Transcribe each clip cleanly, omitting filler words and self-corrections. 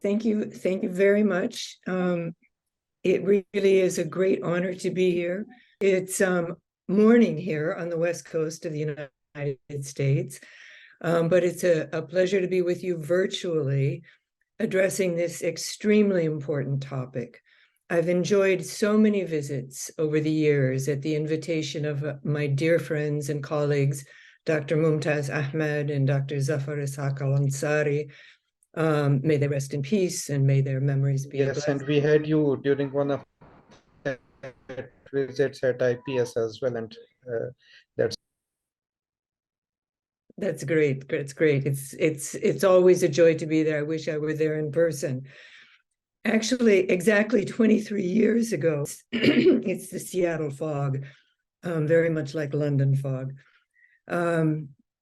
Thank you. Thank you very much. It really is a great honor to be here. It's morning here on the West Coast of the United States, but it's a pleasure to be with you virtually, addressing this extremely important topic. I've enjoyed so many visits over the years at the invitation of my dear friends and colleagues, Dr. Mumtaz Ahmed and Dr. Zafar Ishaq Al-Ansari. May they rest in peace and may their memories be Yes, and we had you during one of the visits at IPS as well, and that's That's great. It's great. It's always a joy to be there. I wish I were there in person. Actually, exactly 23 years ago, it's the Seattle fog, very much like London fog.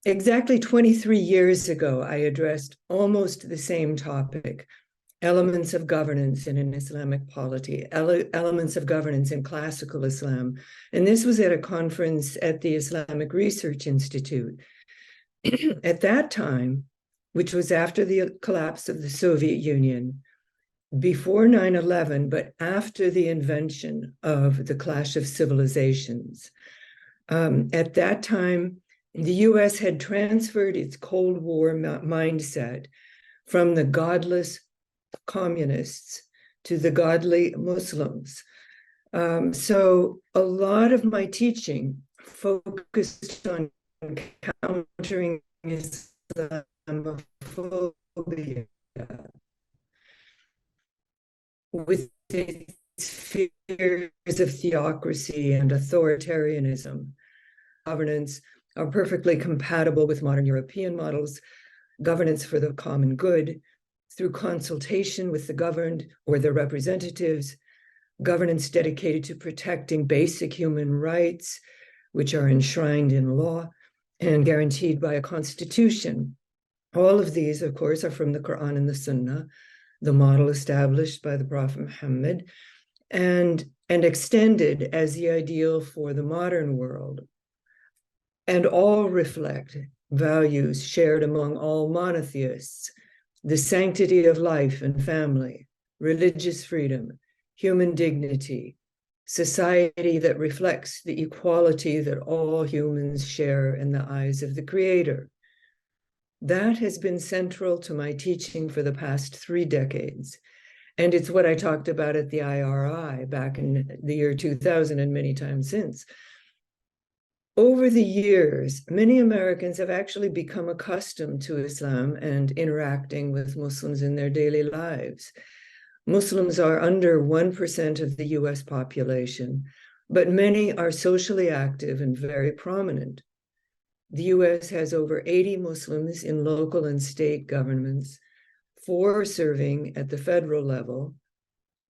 Exactly 23 years ago, I addressed almost the same topic, elements of governance in an Islamic polity, elements of governance in classical Islam. And this was at a conference at the Islamic Research Institute. At that time, which was after the collapse of the Soviet Union, before 9/11, but after the invention of the clash of civilizations. At that time, the US had transferred its Cold War mindset from the godless communists to the godly Muslims. So a lot of my teaching focused on countering Islamophobia with its fears of theocracy and authoritarianism. Governance are perfectly compatible with modern European models, governance for the common good, through consultation with the governed or their representatives, governance dedicated to protecting basic human rights, which are enshrined in law and guaranteed by a constitution. All of these, of course, are from the Quran and the Sunnah, the model established by the Prophet Muhammad, and extended as the ideal for the modern world. And all reflect values shared among all monotheists: the sanctity of life and family, religious freedom, human dignity, society that reflects the equality that all humans share in the eyes of the Creator. That has been central to my teaching for the past 3 decades. And it's what I talked about at the IRI back in the year 2000 and many times since. Over the years, many Americans have actually become accustomed to Islam and interacting with Muslims in their daily lives. Muslims are under 1% of the US population, but many are socially active and very prominent. The US has over 80 Muslims in local and state governments, 4 serving at the federal level,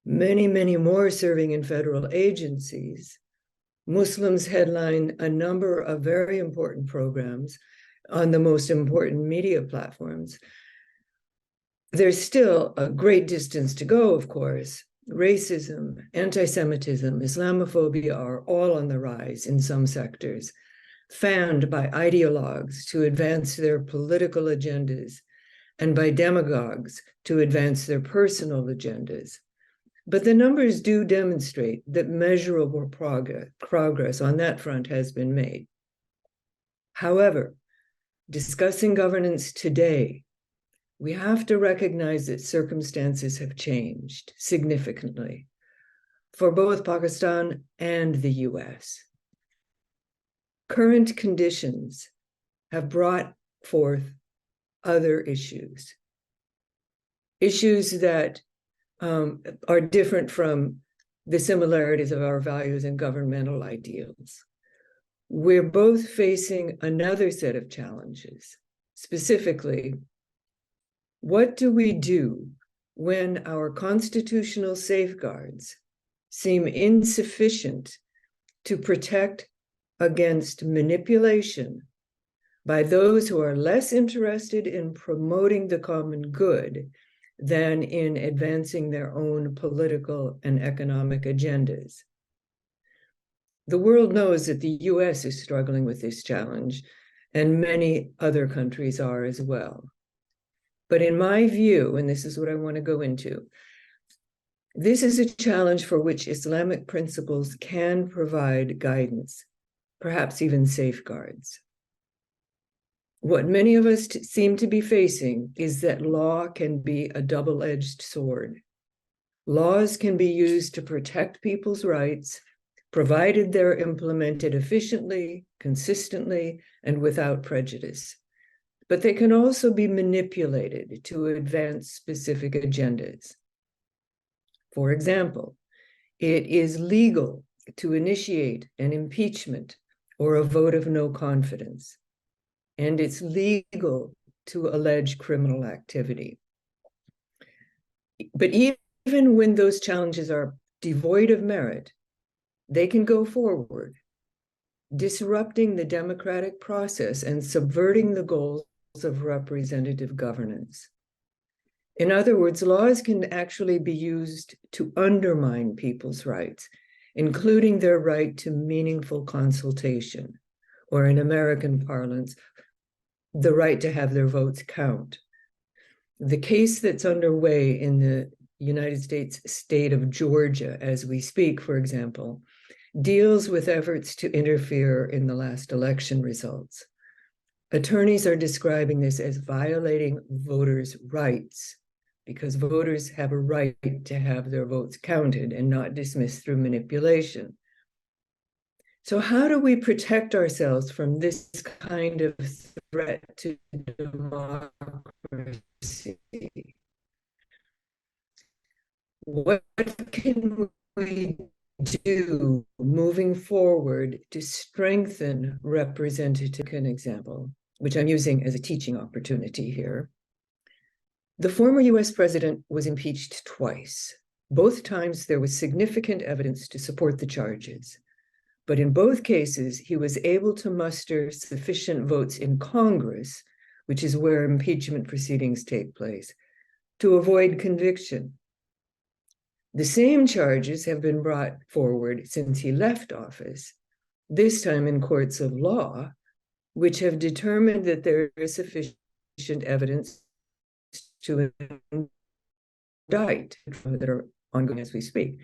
many, many more serving in federal agencies. Muslims headline a number of very important programs on the most important media platforms. There's still a great distance to go, of course. Racism, anti-Semitism, Islamophobia are all on the rise in some sectors, fanned by ideologues to advance their political agendas and by demagogues to advance their personal agendas. But the numbers do demonstrate that measurable progress on that front has been made. However, discussing governance today, we have to recognize that circumstances have changed significantly for both Pakistan and the US. Current conditions have brought forth other issues that are different from the similarities of our values and governmental ideals. We're both facing another set of challenges. Specifically, what do we do when our constitutional safeguards seem insufficient to protect against manipulation by those who are less interested in promoting the common good than in advancing their own political and economic agendas? The world knows that the US is struggling with this challenge, and many other countries are as well. But in my view, and this is what I want to go into, this is a challenge for which Islamic principles can provide guidance, perhaps even safeguards. What many of us seem to be facing is that law can be a double-edged sword. Laws can be used to protect people's rights, provided they're implemented efficiently, consistently, and without prejudice. But they can also be manipulated to advance specific agendas. For example, it is legal to initiate an impeachment or a vote of no confidence, and it's legal to allege criminal activity. But even when those challenges are devoid of merit, they can go forward, disrupting the democratic process and subverting the goals of representative governance. In other words, laws can actually be used to undermine people's rights, including their right to meaningful consultation, or in American parlance, the right to have their votes count. The case that's underway in the United States state of Georgia as we speak, for example, deals with efforts to interfere in the last election results. Attorneys are describing this as violating voters' rights, because voters have a right to have their votes counted and not dismissed through manipulation. So how do we protect ourselves from this kind of threat to democracy? What can we do moving forward to strengthen representative? An example, which I'm using as a teaching opportunity here. The former US president was impeached twice. Both times there was significant evidence to support the charges. But in both cases, he was able to muster sufficient votes in Congress, which is where impeachment proceedings take place, to avoid conviction. The same charges have been brought forward since he left office, this time in courts of law, which have determined that there is sufficient evidence to indict that are ongoing as we speak.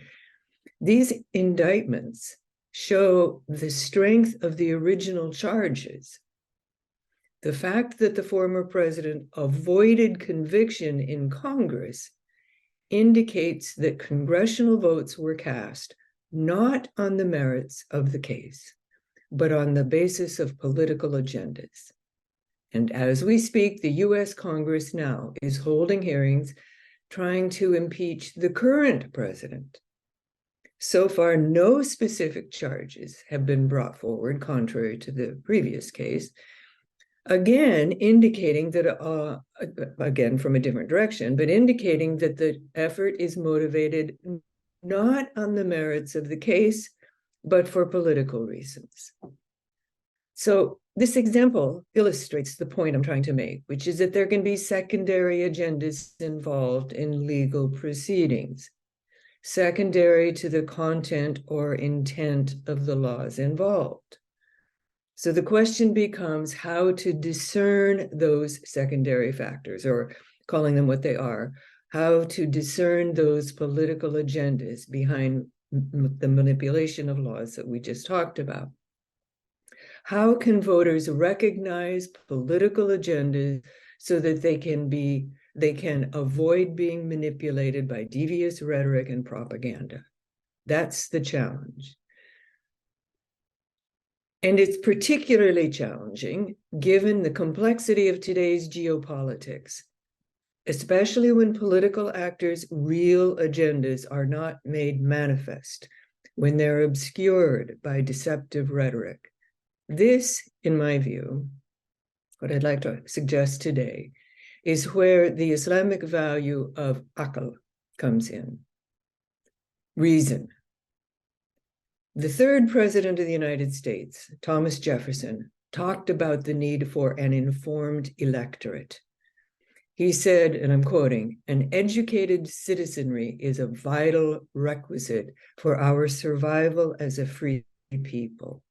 These indictments show the strength of the original charges. The fact that the former president avoided conviction in Congress indicates that congressional votes were cast not on the merits of the case, but on the basis of political agendas. And as we speak, the US Congress now is holding hearings trying to impeach the current president. So far, no specific charges have been brought forward, contrary to the previous case, again, indicating that, again, from a different direction, but indicating that the effort is motivated not on the merits of the case, but for political reasons. So this example illustrates the point I'm trying to make, which is that there can be secondary agendas involved in legal proceedings, secondary to the content or intent of the laws involved. So the question becomes how to discern those secondary factors, or calling them what they are, how to discern those political agendas behind the manipulation of laws that we just talked about. How can voters recognize political agendas so that they can avoid being manipulated by devious rhetoric and propaganda? That's the challenge. And it's particularly challenging given the complexity of today's geopolitics, especially when political actors' real agendas are not made manifest, when they're obscured by deceptive rhetoric. This, in my view, what I'd like to suggest today, is where the Islamic value of aql comes in, reason. The third president of the United States, Thomas Jefferson, talked about the need for an informed electorate. He said, and I'm quoting, "An educated citizenry is a vital requisite for our survival as a free people.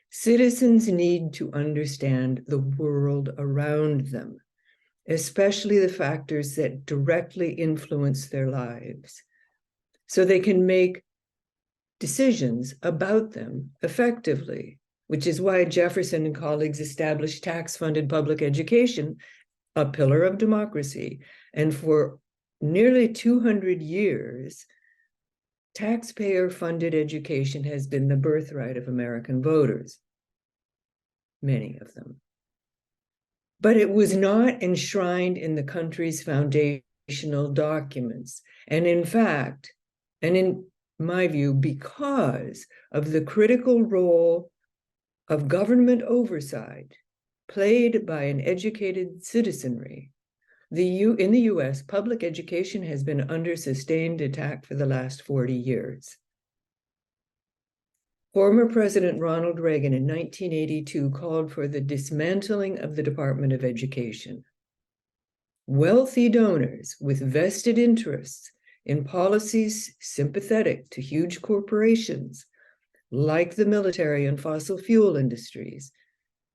Citizens need to understand the world around them especially the factors that directly influence their lives, so they can make decisions about them effectively, which is why Jefferson and colleagues established tax-funded public education, a pillar of democracy. And for nearly 200 years, taxpayer-funded education has been the birthright of American voters, many of them. But it was not enshrined in the country's foundational documents. And in fact, and in my view, because of the critical role of government oversight played by an educated citizenry, in the US, public education has been under sustained attack for the last 40 years. Former President Ronald Reagan in 1982 called for the dismantling of the Department of Education. Wealthy donors with vested interests in policies sympathetic to huge corporations, like the military and fossil fuel industries,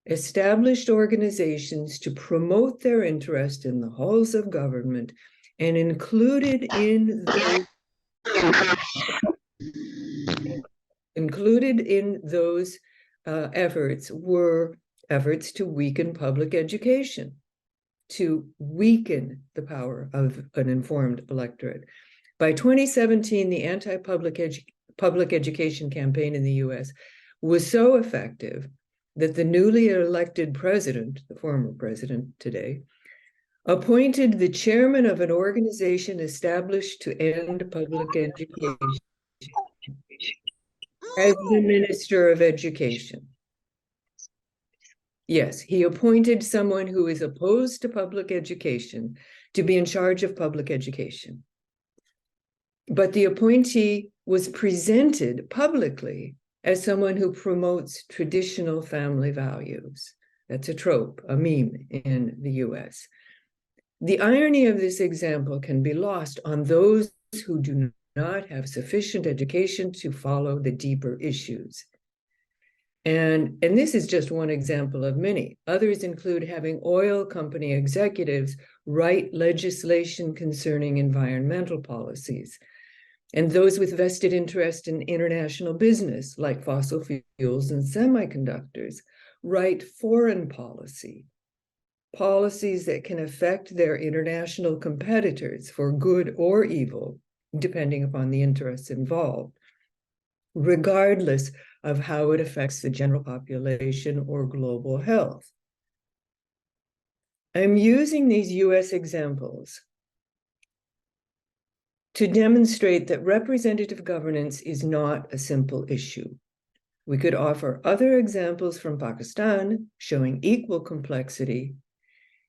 established organizations to promote their interest in the halls of government, and included in those efforts were efforts to weaken public education, to weaken the power of an informed electorate. By 2017, the anti-public education campaign in the US was so effective that the newly elected president, the former president today, appointed the chairman of an organization established to end public education as the Minister of Education. Yes, he appointed someone who is opposed to public education to be in charge of public education. But the appointee was presented publicly as someone who promotes traditional family values. That's a trope, a meme in the US. The irony of this example can be lost on those who do not have sufficient education to follow the deeper issues. And this is just one example of many. Others include having oil company executives write legislation concerning environmental policies, and those with vested interest in international business, like fossil fuels and semiconductors, write foreign policy, policies that can affect their international competitors for good or evil, depending upon the interests involved, regardless of how it affects the general population or global health. I'm using these US examples to demonstrate that representative governance is not a simple issue. We could offer other examples from Pakistan showing equal complexity,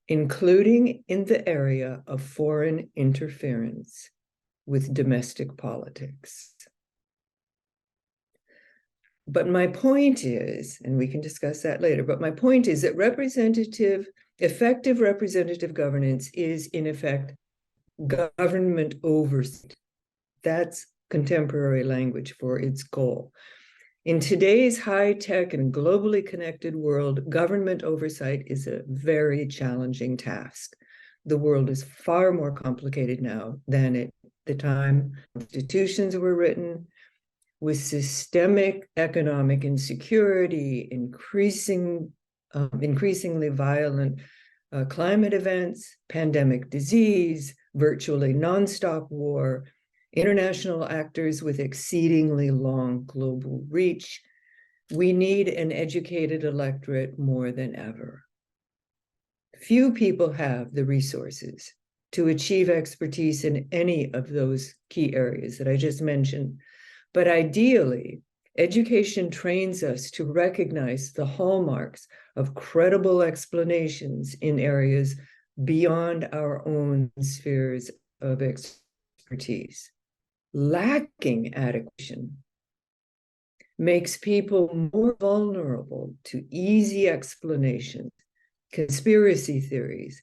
including in the area of foreign interference with domestic politics. But my point is, and we can discuss that later, but my point is that effective representative governance is, in effect, government oversight. That's contemporary language for its goal. In today's high-tech and globally connected world, government oversight is a very challenging task. The world is far more complicated now than at the time constitutions were written, with systemic economic insecurity, increasingly violent climate events, pandemic disease, virtually nonstop war, international actors with exceedingly long global reach. We need an educated electorate more than ever. Few people have the resources to achieve expertise in any of those key areas that I just mentioned. But ideally, education trains us to recognize the hallmarks of credible explanations in areas beyond our own spheres of expertise. Lacking adequate makes people more vulnerable to easy explanations, conspiracy theories,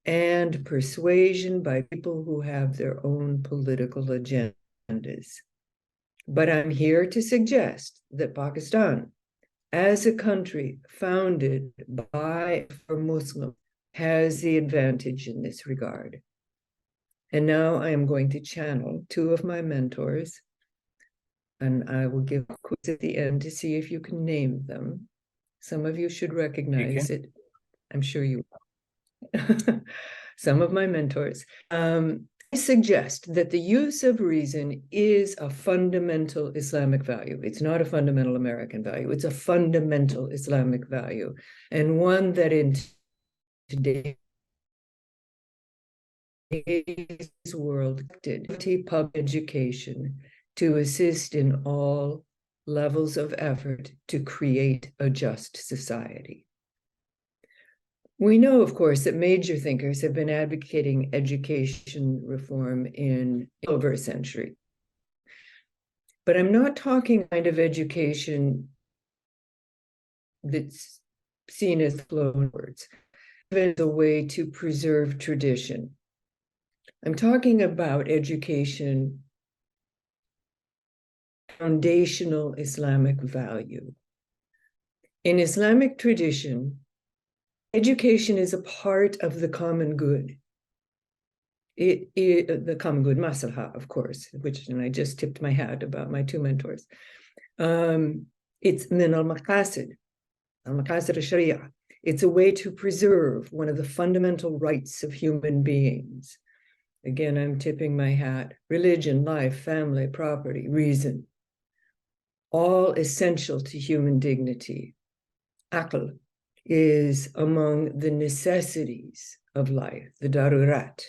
and persuasion by people who have their own political agendas. But I'm here to suggest that Pakistan, as a country founded by Muslims, has the advantage in this regard. And now I am going to channel two of my mentors, and I will give a quiz at the end to see if you can name them. Some of you should recognize it. I'm sure you will. Some of my mentors. I suggest that the use of reason is a fundamental Islamic value. It's not a fundamental American value. It's a fundamental Islamic value, and one that in today's world did public education to assist in all levels of effort to create a just society. We know, of course, that major thinkers have been advocating education reform in over a century. But I'm not talking kind of education that's seen as flown words, as a way to preserve tradition. I'm talking about education, foundational Islamic value. In Islamic tradition, education is a part of the common good. The common good, maslaha, of course, and I just tipped my hat about my two mentors. It's min al-maqasid al-sharia. It's a way to preserve one of the fundamental rights of human beings. Again, I'm tipping my hat. Religion, life, family, property, reason, all essential to human dignity. Aql is among the necessities of life, the darurat.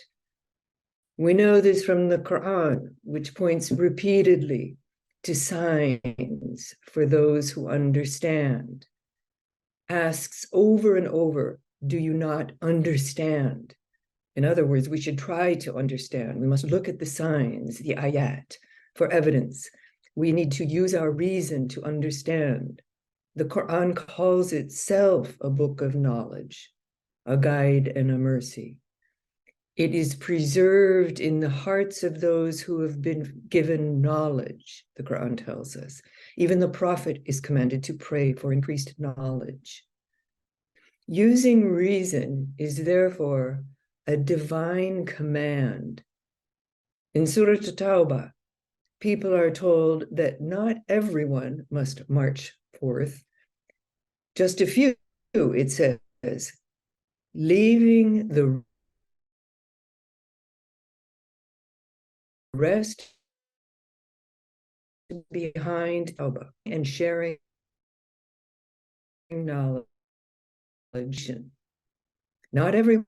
We know this from the Quran, which points repeatedly to signs for those who understand, asks over and over, do you not understand? In other words, we should try to understand. We must look at the signs, the ayat, for evidence. We need to use our reason to understand. The Quran calls itself a book of knowledge, a guide and a mercy. It is preserved in the hearts of those who have been given knowledge, the Quran tells us. Even the Prophet is commanded to pray for increased knowledge. Using reason is therefore a divine command. In Surah At-Tawbah, people are told that not everyone must march forth. Just a few, it says, leaving the rest behind and sharing knowledge. Not everyone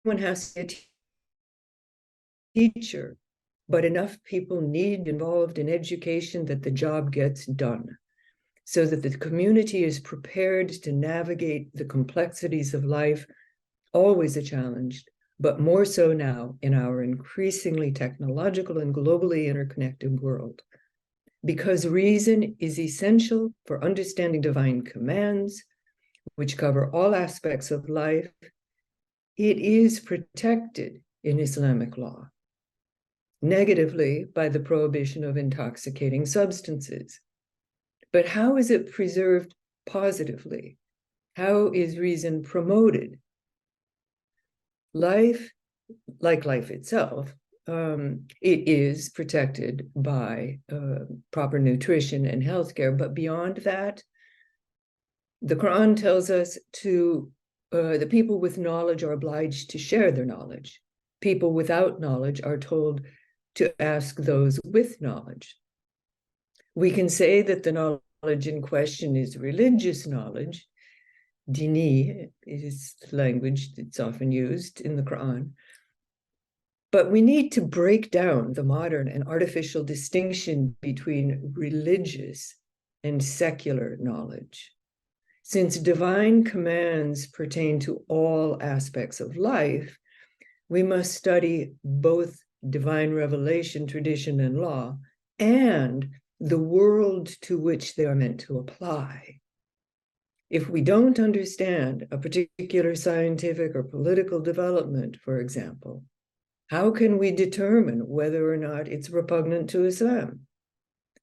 has to be a teacher, but enough people need involved in education that the job gets done, so that the community is prepared to navigate the complexities of life, always a challenge, but more so now in our increasingly technological and globally interconnected world. Because reason is essential for understanding divine commands, which cover all aspects of life, it is protected in Islamic law, negatively by the prohibition of intoxicating substances. But how is it preserved positively? How is reason promoted? Life, like life itself, it is protected by proper nutrition and healthcare. But beyond that, the Quran tells us the people with knowledge are obliged to share their knowledge. People without knowledge are told to ask those with knowledge. We can say that the knowledge in question is religious knowledge. Dini is the language that's often used in the Quran. But we need to break down the modern and artificial distinction between religious and secular knowledge. Since divine commands pertain to all aspects of life, we must study both divine revelation, tradition, and law, and the world to which they are meant to apply. If we don't understand a particular scientific or political development, for example, how can we determine whether or not it's repugnant to Islam?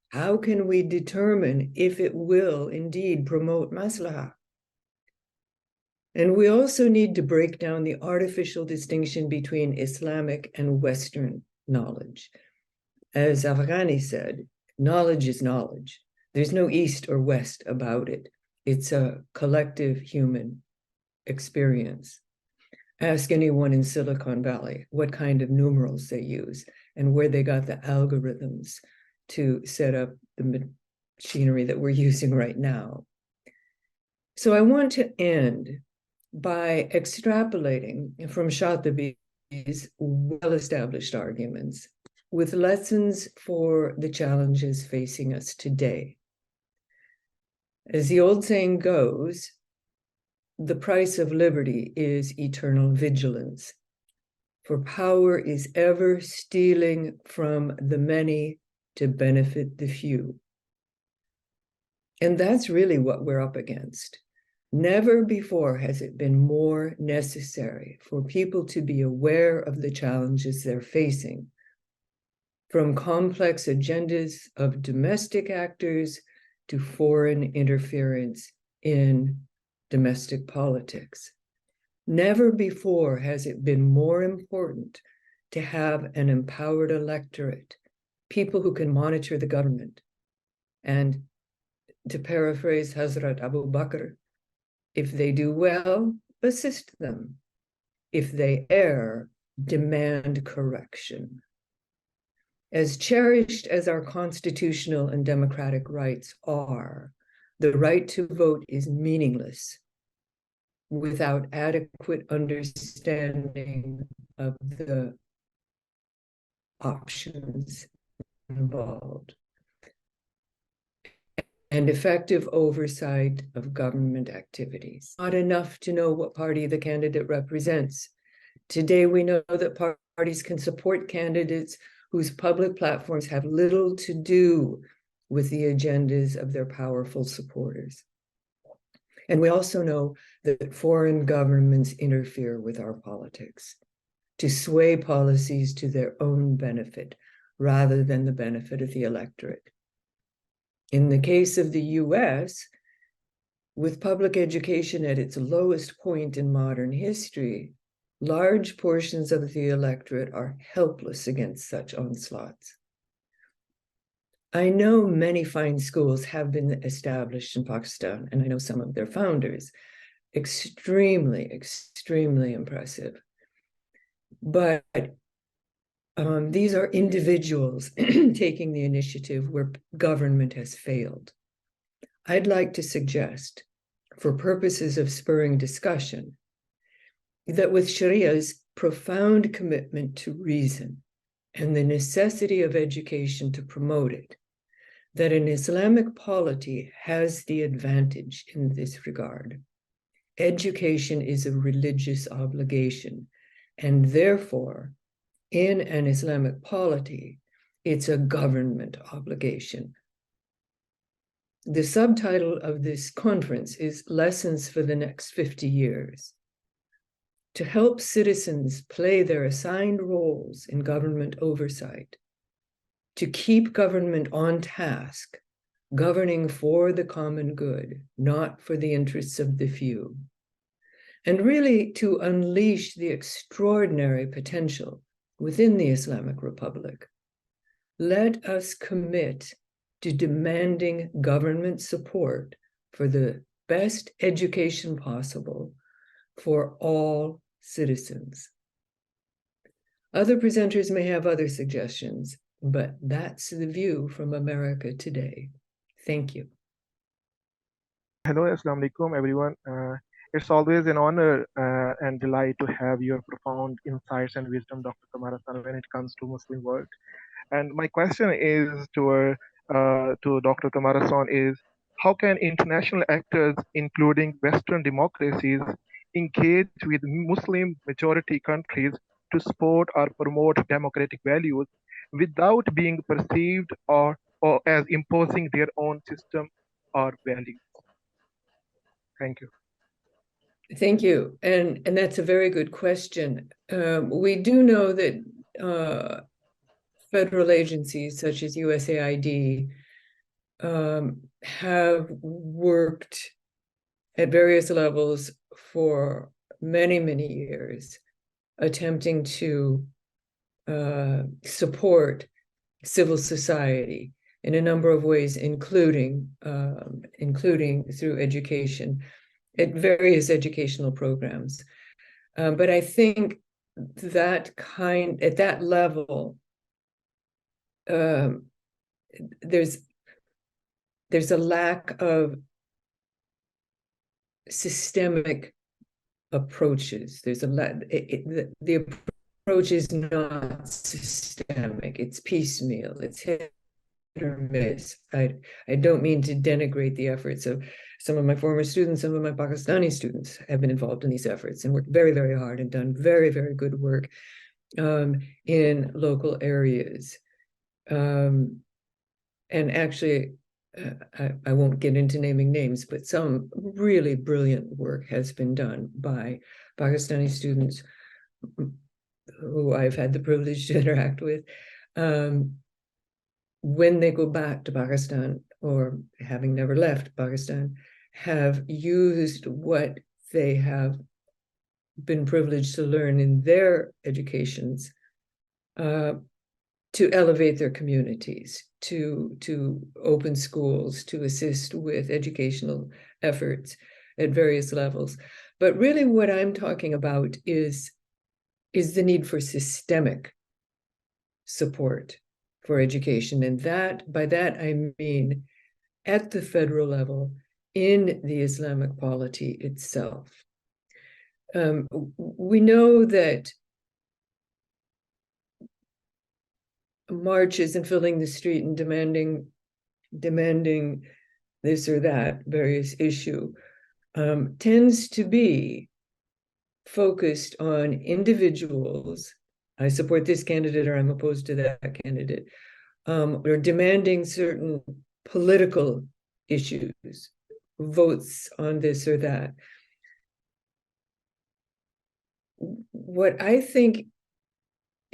How can we determine if it will indeed promote maslahah? And we also need to break down the artificial distinction between Islamic and Western knowledge. As Afghani said, knowledge is knowledge. There's no East or West about it. It's a collective human experience. Ask anyone in Silicon Valley what kind of numerals they use and where they got the algorithms to set up the machinery that we're using right now. So I want to end by extrapolating from Shatabi's well-established arguments with lessons for the challenges facing us today. As the old saying goes, the price of liberty is eternal vigilance, for power is ever stealing from the many to benefit the few. And that's really what we're up against. Never before has it been more necessary for people to be aware of the challenges they're facing, from complex agendas of domestic actors to foreign interference in domestic politics. Never before has it been more important to have an empowered electorate, people who can monitor the government. And to paraphrase Hazrat Abu Bakr, if they do well, assist them. If they err, demand correction. As cherished as our constitutional and democratic rights are, the right to vote is meaningless without adequate understanding of the options involved and effective oversight of government activities. Not enough to know what party the candidate represents. Today, we know that parties can support candidates whose public platforms have little to do with the agendas of their powerful supporters. And we also know that foreign governments interfere with our politics to sway policies to their own benefit rather than the benefit of the electorate. In the case of the US, with public education at its lowest point in modern history, large portions of the electorate are helpless against such onslaughts. I know many fine schools have been established in Pakistan, and I know some of their founders. Extremely, extremely impressive. But these are individuals taking the initiative where government has failed. I'd like to suggest, for purposes of spurring discussion, that with Sharia's profound commitment to reason and the necessity of education to promote it, that an Islamic polity has the advantage in this regard. Education is a religious obligation, and therefore, in an Islamic polity, it's a government obligation. The subtitle of this conference is Lessons for the Next 50 Years. To help citizens play their assigned roles in government oversight, to keep government on task, governing for the common good, not for the interests of the few, and really to unleash the extraordinary potential within the Islamic Republic. Let us commit to demanding government support for the best education possible for all citizens. Other presenters may have other suggestions, but that's the view from America today. Thank you. Hello, Assalamu alaikum, everyone. It's always an honor and delight to have your profound insights and wisdom, Dr. Tamara, when it comes to Muslim world. And my question is to Dr. Tamara Sonn is, how can international actors, including Western democracies, engage with Muslim majority countries to support or promote democratic values without being perceived or as imposing their own system or values? Thank you. Thank you. And that's a very good question. We do know that federal agencies such as USAID have worked at various levels for many, many years, attempting to support civil society in a number of ways, including through education, at various educational programs. But I think at that level, there's a lack of systemic approaches. There's the approach is not systemic. It's piecemeal. It's hit or miss. I don't mean to denigrate the efforts of some of my former students. Some of my Pakistani students have been involved in these efforts and worked very, very hard and done very, very good work in local areas. And actually, I won't get into naming names, but some really brilliant work has been done by Pakistani students who I've had the privilege to interact with. When they go back to Pakistan, or having never left Pakistan, have used what they have been privileged to learn in their educations to elevate their communities, to open schools, to assist with educational efforts at various levels. But really what I'm talking about is the need for systemic support for education. And by that I mean at the federal level, in the Islamic polity itself. We know that marches and filling the street and demanding this or that various issue tends to be focused on individuals. I support this candidate, or I'm opposed to that candidate, or demanding certain political issues, votes on this or that. What I think,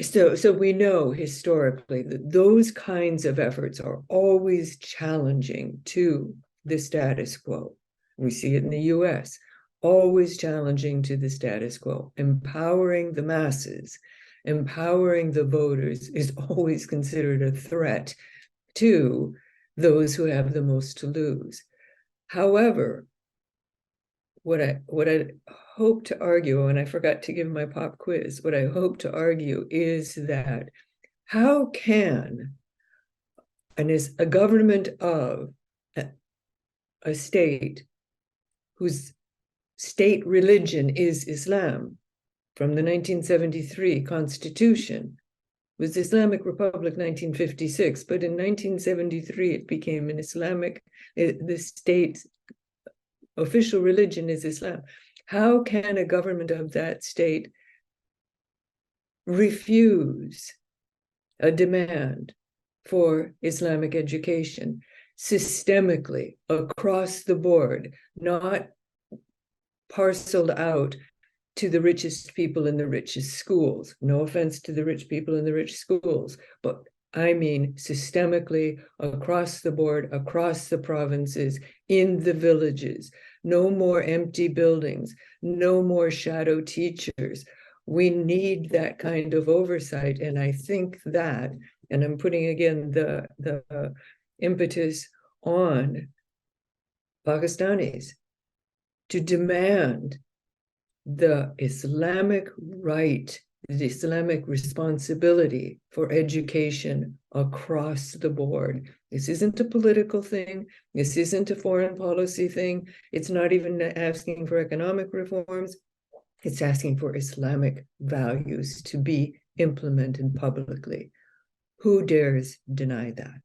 so we know historically that those kinds of efforts are always challenging to the status quo. We see it in the US, always challenging to the status quo. Empowering the masses, empowering the voters is always considered a threat to those who have the most to lose. However, what I hope to argue, and I forgot to give my pop quiz, what I hope to argue is that how can a government of a state whose state religion is Islam, from the 1973 Constitution, was Islamic Republic 1956, but in 1973 it became an Islamic, the state's official religion is Islam. How can a government of that state refuse a demand for Islamic education systemically across the board, not parceled out to the richest people in the richest schools? No offense to the rich people in the rich schools, but I mean systemically across the board, across the provinces, in the villages. No more empty buildings, no more shadow teachers. We need that kind of oversight. And I think that, and I'm putting again the impetus on Pakistanis to demand the Islamic right, the Islamic responsibility for education across the board. This isn't a political thing. This isn't a foreign policy thing. It's not even asking for economic reforms. It's asking for Islamic values to be implemented publicly. Who dares deny that?